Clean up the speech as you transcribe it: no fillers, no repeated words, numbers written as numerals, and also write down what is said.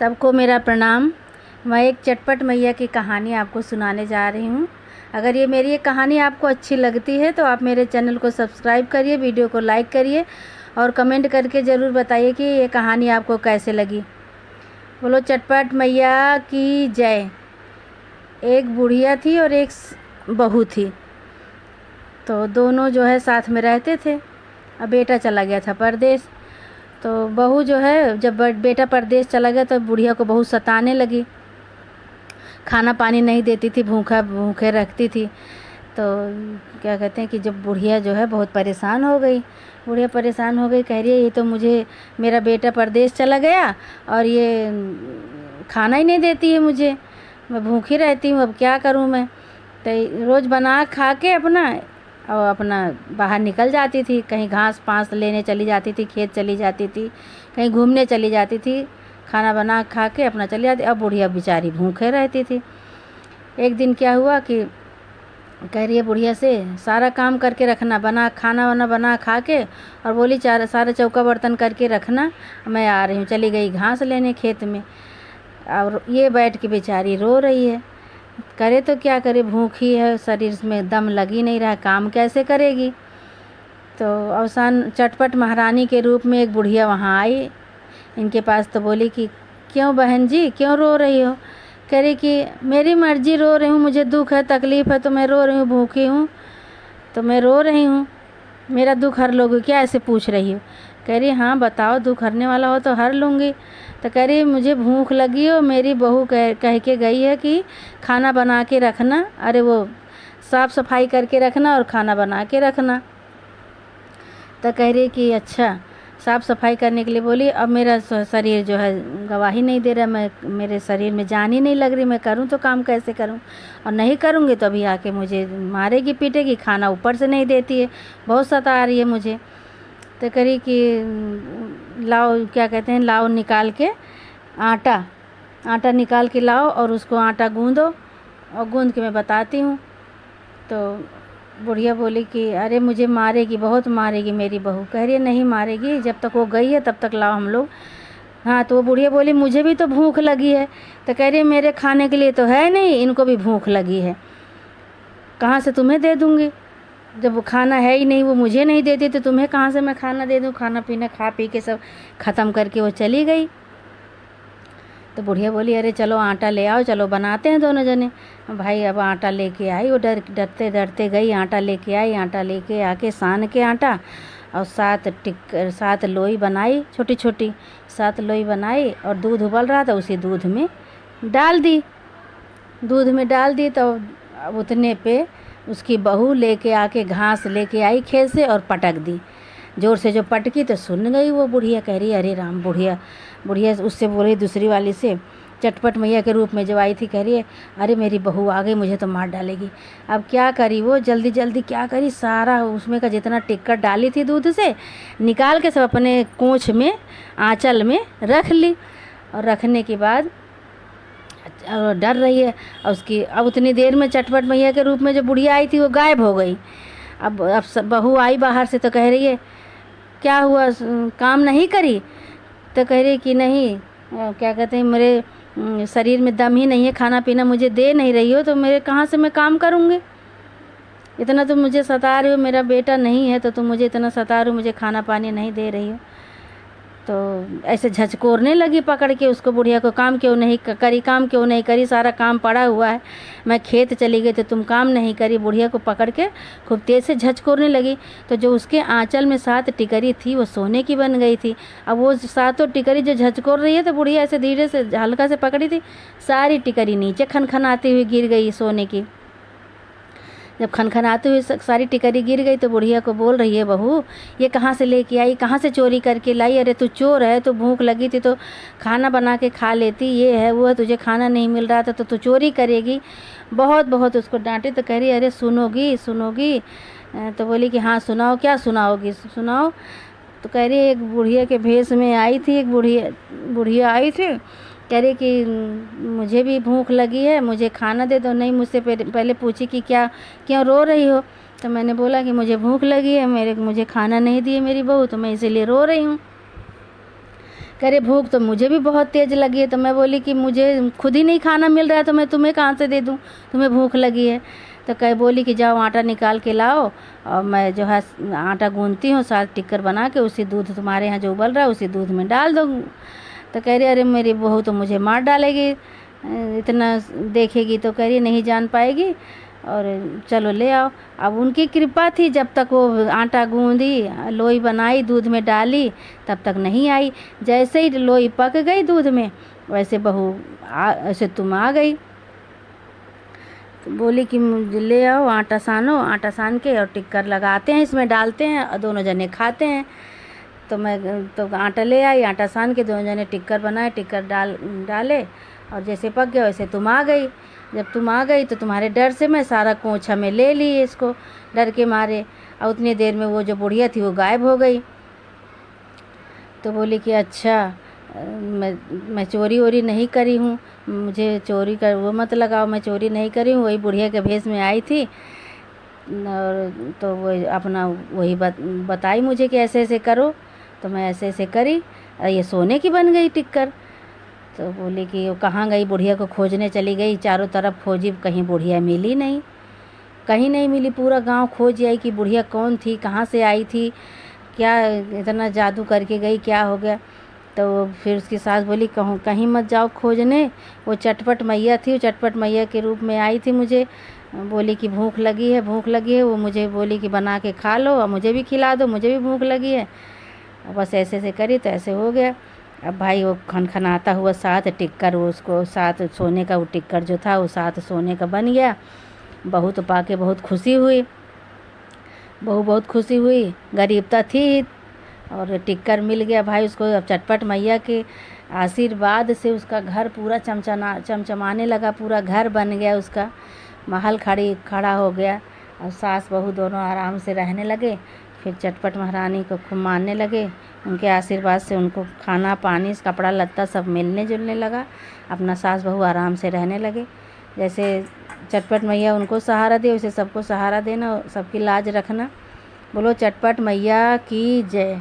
सबको मेरा प्रणाम। मैं एक चटपट मैया की कहानी आपको सुनाने जा रही हूँ। अगर ये मेरी ये कहानी आपको अच्छी लगती है तो आप मेरे चैनल को सब्सक्राइब करिए, वीडियो को लाइक करिए और कमेंट करके ज़रूर बताइए कि ये कहानी आपको कैसे लगी। बोलो चटपट मैया की जय। एक बुढ़िया थी और एक बहू थी, तो दोनों जो है साथ में रहते थे। अब बेटा चला गया था परदेश, तो बहू जो है जब बेटा परदेश चला गया तो बुढ़िया को बहुत सताने लगी, खाना पानी नहीं देती थी, भूखे रखती थी। तो क्या कहते हैं कि जब बुढ़िया जो है बहुत परेशान हो गई, कह रही है ये तो मुझे मेरा बेटा परदेश चला गया और ये खाना ही नहीं देती है मुझे, मैं भूखी रहती हूँ, अब क्या करूँ मैं। तो रोज़ बना खा के अपना बाहर निकल जाती थी, कहीं घास पास लेने चली जाती थी, खेत चली जाती थी, कहीं घूमने चली जाती थी, खाना बना खा के अपना चली जाती। अब बुढ़िया बेचारी भूखे रहती थी। एक दिन क्या हुआ कि कह रही है बुढ़िया से सारा काम करके रखना, खाना बना खा के, और बोली सारा चौका बर्तन करके रखना, मैं आ रही हूँ। चली गई घास लेने खेत में, और ये बैठ के बेचारी रो रही है। करे तो क्या करे, भूखी है, शरीर में दम लग ही नहीं रहा, काम कैसे करेगी। तो अवसान चटपट महारानी के रूप में एक बुढ़िया वहाँ आई इनके पास, तो बोली कि क्यों बहन जी, क्यों रो रही हो। कह रही कि मेरी मर्जी, रो रही हूँ, मुझे दुख है, तकलीफ़ है तो मैं रो रही हूँ, भूखी हूँ तो मैं रो रही हूँ, मेरा दुख हर लोगे क्या, ऐसे पूछ रही हो। कह रही हाँ बताओ, दुख हरने वाला हो तो हर लूँगी। तो कह रही मुझे भूख लगी हो, मेरी बहू कह के गई है कि खाना बना के रखना, अरे वो साफ़ सफाई करके रखना और खाना बना के रखना। तो कह रही कि अच्छा, साफ़ सफाई करने के लिए बोली, अब मेरा शरीर जो है गवाही नहीं दे रहा, मेरे शरीर में जान ही नहीं लग रही, मैं करूं तो काम कैसे करूं, और नहीं करूंगी तो अभी आके मुझे मारेगी पीटेगी, खाना ऊपर से नहीं देती है, बहुत सता रही है मुझे। तो करी कि लाओ, क्या कहते हैं, लाओ निकाल के आटा निकाल के लाओ और उसको आटा गूँदो, और गूँद के मैं बताती हूँ। तो बुढ़िया बोली कि अरे मुझे मारेगी, बहुत मारेगी मेरी बहू। कह रही है नहीं मारेगी, जब तक वो गई है तब तक लाओ हम लोग। हाँ, तो वो बुढ़िया बोली मुझे भी तो भूख लगी है। तो कह रही है मेरे खाने के लिए तो है नहीं, इनको भी भूख लगी है, कहाँ से तुम्हें दे दूँगी, जब वो खाना है ही नहीं, वो मुझे नहीं देती तो तुम्हें कहाँ से मैं खाना दे दूँ। खाना पीना खा पी के सब ख़त्म करके वो चली गई। तो बुढ़िया बोली अरे चलो आटा ले आओ, चलो बनाते हैं दोनों जने। भाई अब आटा लेके आई, वो डरते डरते गई, आटा लेके आई, आटा लेके आके सान के आटा, और 7 लोई बनाई, छोटी छोटी 7 लोई बनाई, और दूध उबल रहा था उसी दूध में डाल दी। तो अब उतने पे उसकी बहू लेके आके घास लेके आई खेत से और पटक दी, ज़ोर से जो पटकी तो सुन गई वो बुढ़िया। कह रही अरे राम, बुढ़िया उससे बोली दूसरी वाली से, चटपट मैया के रूप में जो आई थी, कह रही है अरे मेरी बहू आ गई, मुझे तो मार डालेगी। अब क्या करी वो, जल्दी जल्दी क्या करी, सारा उसमें का जितना टिक्कर डाली थी दूध से निकाल के सब अपने कोंछ में, आंचल में रख ली। और रखने के बाद डर रही है, और उसकी अब उतनी देर में चटपट मैया के रूप में जो बुढ़िया आई थी वो गायब हो गई। अब बहू आई बाहर से तो कह रही है क्या हुआ, काम नहीं करी। तो कह रही कि नहीं, क्या कहते हैं, मेरे शरीर में दम ही नहीं है, खाना पीना मुझे दे नहीं रही हो तो मेरे कहाँ से मैं काम करूँगी, इतना तुम मुझे सता रही हो, मेरा बेटा नहीं है तो तुम मुझे इतना सता रही हो, मुझे खाना पानी नहीं दे रही हो। तो ऐसे झचकोरने लगी पकड़ के उसको, बुढ़िया को, काम क्यों नहीं करी, सारा काम पड़ा हुआ है, मैं खेत चली गई तो तुम काम नहीं करी। बुढ़िया को पकड़ के खूब तेज़ से झचकोरने लगी। तो जो उसके आंचल में 7 टिकरी थी वो सोने की बन गई थी। अब वो 7 टिकरी जो झचकोर रही है, तो बुढ़िया ऐसे धीरे से हल्का से पकड़ी थी, सारी टिकरी नीचे खनखनाती हुई गिर गई सोने की। जब खनखनाते हुए सारी टिकरी गिर गई तो बुढ़िया को बोल रही है बहू, ये कहाँ से लेके आई, कहाँ से चोरी करके लाई, अरे तू चोर है, तो भूख लगी थी तो खाना बना के खा लेती, ये है वो है, तुझे खाना नहीं मिल रहा था तो तू चोरी करेगी। बहुत उसको डांटे। तो कह रही अरे सुनोगी। तो बोली कि हाँ सुनाओ, क्या सुनाओगी, सुनाओ। तो कह रही एक बुढ़िया के भेष में आई थी, एक बुढ़िया आई थी, कह रही कि मुझे भी भूख लगी है, मुझे खाना दे दो। नहीं, मुझसे पहले पूछी कि क्यों रो रही हो। तो मैंने बोला कि मुझे भूख लगी है, मुझे खाना नहीं दिए मेरी बहू, तो मैं इसीलिए रो रही हूँ। कह रहे भूख तो मुझे भी बहुत तेज़ लगी है। तो मैं बोली कि मुझे खुद ही नहीं खाना मिल रहा है तो मैं तुम्हें कहाँ से दे दूँ, तुम्हें भूख लगी है। तो कह बोली कि जाओ आटा निकाल के लाओ और मैं जो है आटा गूँथती हूँ, साथ टिक्कर बना के उसी दूध तुम्हारे यहाँ जो उबल रहा है उसी दूध में डाल दो। तो कह रही अरे मेरी बहू तो मुझे मार डालेगी, इतना देखेगी तो कह रही नहीं जान पाएगी, और चलो ले आओ। अब उनकी कृपा थी, जब तक वो आटा गूँधी लोई बनाई दूध में डाली तब तक नहीं आई। जैसे ही लोई पक गई दूध में वैसे बहू ऐसे तुम आ गई। तो बोली कि मुझे ले आओ आटा सानो, आटा सान के और टिक्कर लगाते हैं इसमें डालते हैं और दोनों जने खाते हैं। तो मैं तो आटा ले आई, आटा सान के दोनों जने टिक्कर बनाए, टिक्कर डाले और जैसे पक गया वैसे तुम आ गई। जब तुम आ गई तो तुम्हारे डर से मैं सारा कोंछा में ले ली इसको, डर के मारे, और उतनी देर में वो जो बुढ़िया थी वो गायब हो गई। तो बोली कि अच्छा मैं चोरी वोरी नहीं करी हूँ, मुझे चोरी कर वो मत लगाओ, मैं चोरी नहीं करी हूँ, वही बुढ़िया के भेष में आई थी। और तो वो अपना वही बताई मुझे कि ऐसे ऐसे करो, तो मैं ऐसे ऐसे करी और ये सोने की बन गई टिक्कर। तो बोली कि वो कहाँ गई, बुढ़िया को खोजने चली गई, चारों तरफ खोजी कहीं बुढ़िया मिली नहीं, कहीं नहीं मिली। पूरा गांव खोज आई कि बुढ़िया कौन थी, कहाँ से आई थी, क्या इतना जादू करके गई, क्या हो गया। तो फिर उसकी सास बोली कहूँ कहीं मत जाओ खोजने, वो चटपट मैया थी, वो चटपट मैया के रूप में आई थी मुझे, बोली कि भूख लगी है भूख लगी है, वो मुझे बोली कि बना के खा लो और मुझे भी खिला दो, मुझे भी भूख लगी है। बस ऐसे ऐसे करी तो ऐसे हो गया। अब भाई वो खनखनाता हुआ साथ टिक्कर, वो उसको साथ सोने का वो टिक्कर जो था वो साथ सोने का बन गया। बहू तो पाके बहुत खुशी हुई, बहू बहुत खुशी हुई, गरीबता थी और टिक्कर मिल गया भाई उसको। अब चटपट मैया के आशीर्वाद से उसका घर पूरा चमचमाने लगा, पूरा घर बन गया, उसका महल खड़ा हो गया। और सास बहू दोनों आराम से रहने लगे। फिर चटपट महारानी को खूब मानने लगे, उनके आशीर्वाद से उनको खाना पानी कपड़ा लत्ता सब मिलने जुलने लगा। अपना सास बहू आराम से रहने लगे। जैसे चटपट मैया उनको सहारा दे वैसे सबको सहारा देना, सबकी लाज रखना। बोलो चटपट मैया की जय।